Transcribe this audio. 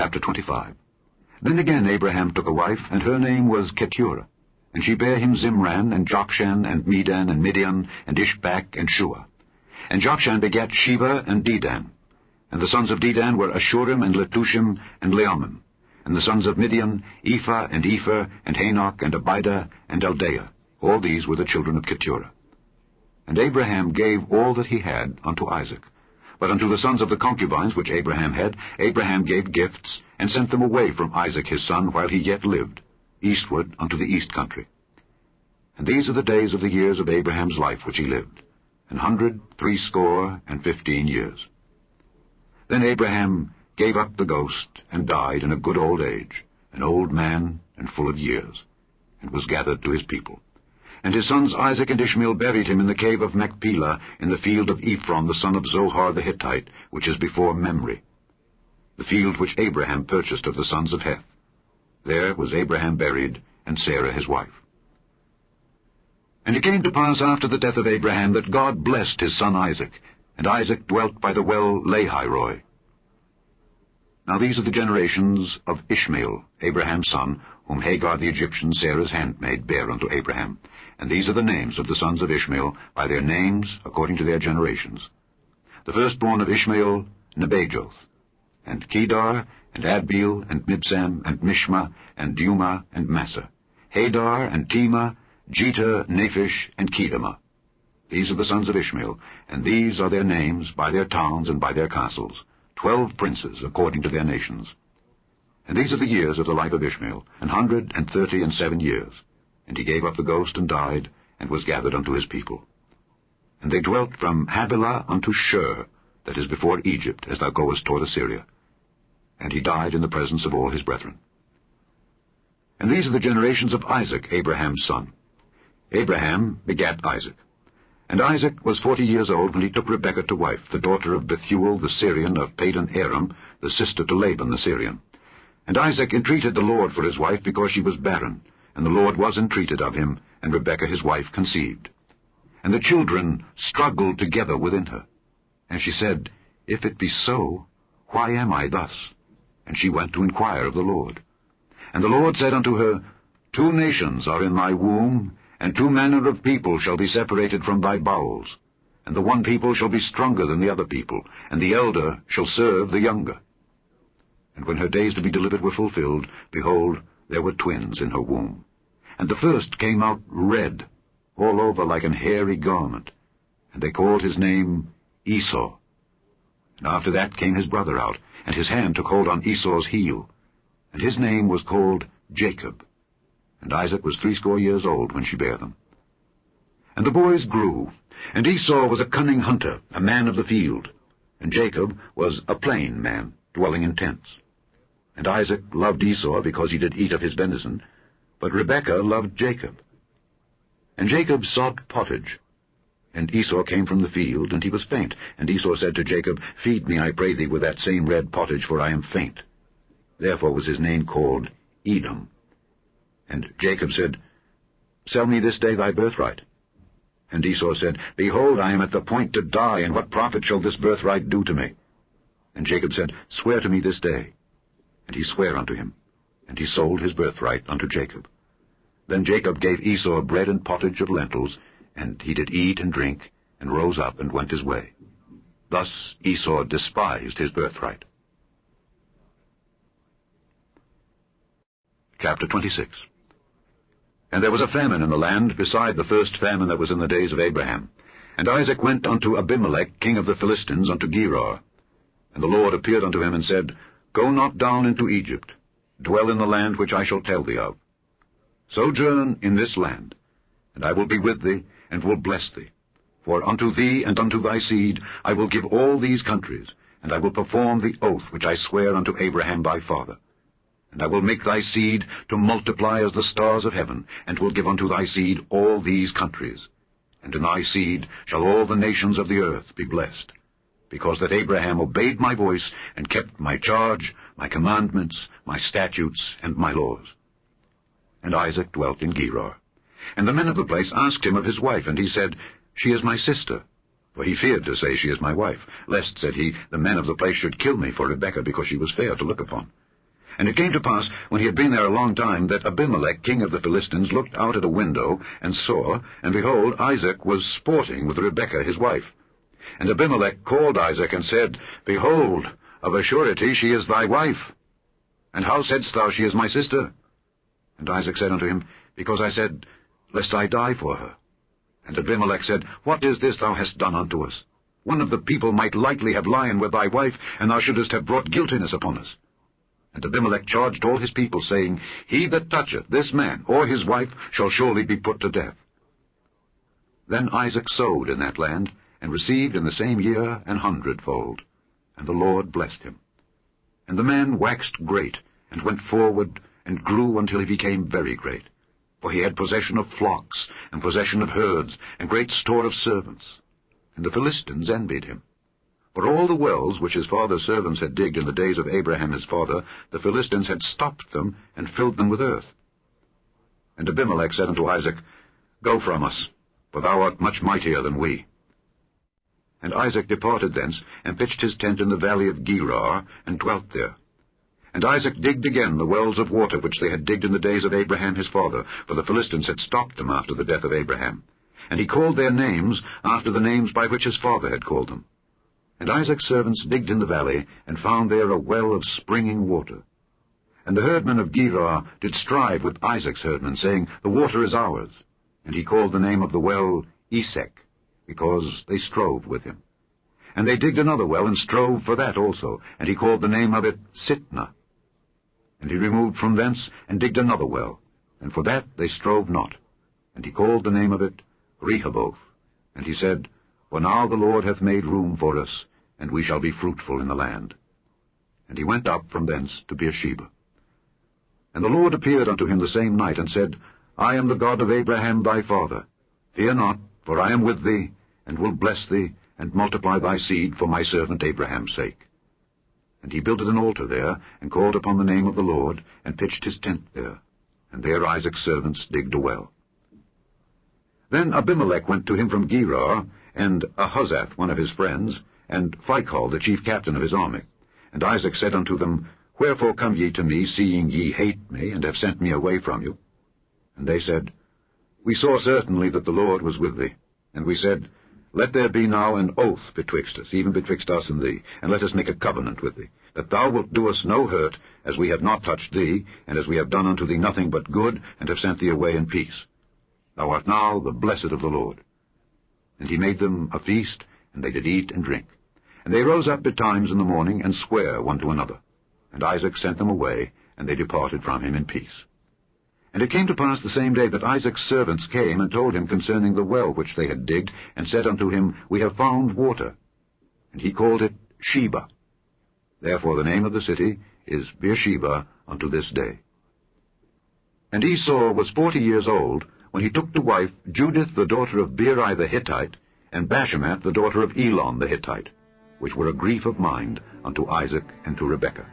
Chapter 25. Then again Abraham took a wife, and her name was Keturah. And she bare him Zimran, and Jokshan, and Medan, and Midian, and Ishbak, and Shuah. And Jokshan begat Sheba and Dedan. And the sons of Dedan were Ashurim, and Letushim, and Leammon. And the sons of Midian, Ephah, and Epher, and Hanoch, and Abidah, and Eldaah. All these were the children of Keturah. And Abraham gave all that he had unto Isaac. But unto the sons of the concubines which Abraham had, Abraham gave gifts, and sent them away from Isaac his son while he yet lived, eastward unto the east country. And these are the days of the years of Abraham's life which he lived, 160 years. Then Abraham gave up the ghost, and died in a good old age, an old man and full of years, and was gathered to his people. And his sons Isaac and Ishmael buried him in the cave of Machpelah, in the field of Ephron the son of Zohar the Hittite, which is before Mamre, the field which Abraham purchased of the sons of Heth. There was Abraham buried, and Sarah his wife. And it came to pass after the death of Abraham that God blessed his son Isaac, and Isaac dwelt by the well Lahairoi. Now these are the generations of Ishmael, Abraham's son, whom Hagar the Egyptian, Sarah's handmaid, bare unto Abraham. And these are the names of the sons of Ishmael, by their names, according to their generations. The firstborn of Ishmael, Nebajoth, and Kedar, and Adbeel, and Mibsam, and Mishma, and Dumah, and Massa, Hadar, and Tema, Jether, Naphish, and Kedemah. These are the sons of Ishmael, and these are their names, by their towns and by their castles, 12 princes, according to their nations. And these are the years of the life of Ishmael, 137 years. And he gave up the ghost, and died, and was gathered unto his people. And they dwelt from Havilah unto Shur, that is before Egypt, as thou goest toward Assyria. And he died in the presence of all his brethren. And these are the generations of Isaac, Abraham's son. Abraham begat Isaac. And Isaac was 40 years old when he took Rebekah to wife, the daughter of Bethuel the Syrian of Padan Aram, the sister to Laban the Syrian. And Isaac entreated the Lord for his wife, because she was barren. And the Lord was entreated of him, and Rebekah his wife conceived. And the children struggled together within her. And she said, If it be so, why am I thus? And she went to inquire of the Lord. And the Lord said unto her, 2 nations are in thy womb, and 2 manner of people shall be separated from thy bowels. And the one people shall be stronger than the other people, and the elder shall serve the younger. And when her days to be delivered were fulfilled, behold, there were twins in her womb. And the first came out red, all over like an hairy garment, and they called his name Esau. And after that came his brother out, and his hand took hold on Esau's heel, and his name was called Jacob. And Isaac was 80 years old when she bare them. And the boys grew, and Esau was a cunning hunter, a man of the field, and Jacob was a plain man, dwelling in tents. And Isaac loved Esau, because he did eat of his venison, but Rebekah loved Jacob. And Jacob sought pottage. And Esau came from the field, and he was faint. And Esau said to Jacob, Feed me, I pray thee, with that same red pottage, for I am faint. Therefore was his name called Edom. And Jacob said, Sell me this day thy birthright. And Esau said, Behold, I am at the point to die, and what profit shall this birthright do to me? And Jacob said, Swear to me this day. And he sware unto him, and he sold his birthright unto Jacob. Then Jacob gave Esau bread and pottage of lentils, and he did eat and drink, and rose up and went his way. Thus Esau despised his birthright. Chapter 26. And there was a famine in the land, beside the first famine that was in the days of Abraham. And Isaac went unto Abimelech, king of the Philistines, unto Gerar. And the Lord appeared unto him, and said, Go not down into Egypt, dwell in the land which I shall tell thee of. Sojourn in this land, and I will be with thee, and will bless thee. For unto thee and unto thy seed I will give all these countries, and I will perform the oath which I sware unto Abraham thy father. And I will make thy seed to multiply as the stars of heaven, and will give unto thy seed all these countries. And in thy seed shall all the nations of the earth be blessed, because that Abraham obeyed my voice, and kept my charge, my commandments, my statutes, and my laws. And Isaac dwelt in Gerar. And the men of the place asked him of his wife, and he said, She is my sister. For he feared to say, She is my wife, lest, said he, the men of the place should kill me for Rebekah, because she was fair to look upon. And it came to pass, when he had been there a long time, that Abimelech, king of the Philistines, looked out at a window, and saw, and behold, Isaac was sporting with Rebekah his wife. And Abimelech called Isaac, and said, Behold, of a surety she is thy wife. And how saidst thou, She is my sister? And Isaac said unto him, Because I said, Lest I die for her. And Abimelech said, What is this thou hast done unto us? One of the people might lightly have lien with thy wife, and thou shouldest have brought guiltiness upon us. And Abimelech charged all his people, saying, He that toucheth this man or his wife shall surely be put to death. Then Isaac sowed in that land, and received in the same year 100-fold. And the Lord blessed him. And the man waxed great, and went forward, and grew until he became very great. For he had possession of flocks, and possession of herds, and great store of servants. And the Philistines envied him. For all the wells which his father's servants had digged in the days of Abraham his father, the Philistines had stopped them, and filled them with earth. And Abimelech said unto Isaac, Go from us, for thou art much mightier than we. And Isaac departed thence, and pitched his tent in the valley of Gerar, and dwelt there. And Isaac digged again the wells of water which they had digged in the days of Abraham his father, for the Philistines had stopped them after the death of Abraham. And he called their names after the names by which his father had called them. And Isaac's servants digged in the valley, and found there a well of springing water. And the herdmen of Gerar did strive with Isaac's herdmen, saying, The water is ours. And he called the name of the well Esek, because they strove with him. And they digged another well, and strove for that also, and he called the name of it Sitnah. And he removed from thence, and digged another well, and for that they strove not. And he called the name of it Rehoboth. And he said, For now the Lord hath made room for us, and we shall be fruitful in the land. And he went up from thence to Beersheba. And the Lord appeared unto him the same night, and said, I am the God of Abraham thy father. Fear not, for I am with thee, and will bless thee, and multiply thy seed for my servant Abraham's sake. And he builded an altar there, and called upon the name of the Lord, and pitched his tent there. And there Isaac's servants digged a well. Then Abimelech went to him from Gerar, and Ahuzzath one of his friends, and Phicol the chief captain of his army. And Isaac said unto them, Wherefore come ye to me, seeing ye hate me, and have sent me away from you? And they said, We saw certainly that the Lord was with thee. And we said, Let there be now an oath betwixt us, even betwixt us and thee, and let us make a covenant with thee, that thou wilt do us no hurt, as we have not touched thee, and as we have done unto thee nothing but good, and have sent thee away in peace. Thou art now the blessed of the Lord. And he made them a feast, and they did eat and drink. And they rose up betimes in the morning, and sware one to another. And Isaac sent them away, and they departed from him in peace. And it came to pass the same day that Isaac's servants came and told him concerning the well which they had digged, and said unto him, We have found water. And he called it Sheba. Therefore the name of the city is Beersheba unto this day. And Esau was 40 years old, when he took to wife Judith the daughter of Beeri the Hittite, and Bashemath the daughter of Elon the Hittite, which were a grief of mind unto Isaac and to Rebekah.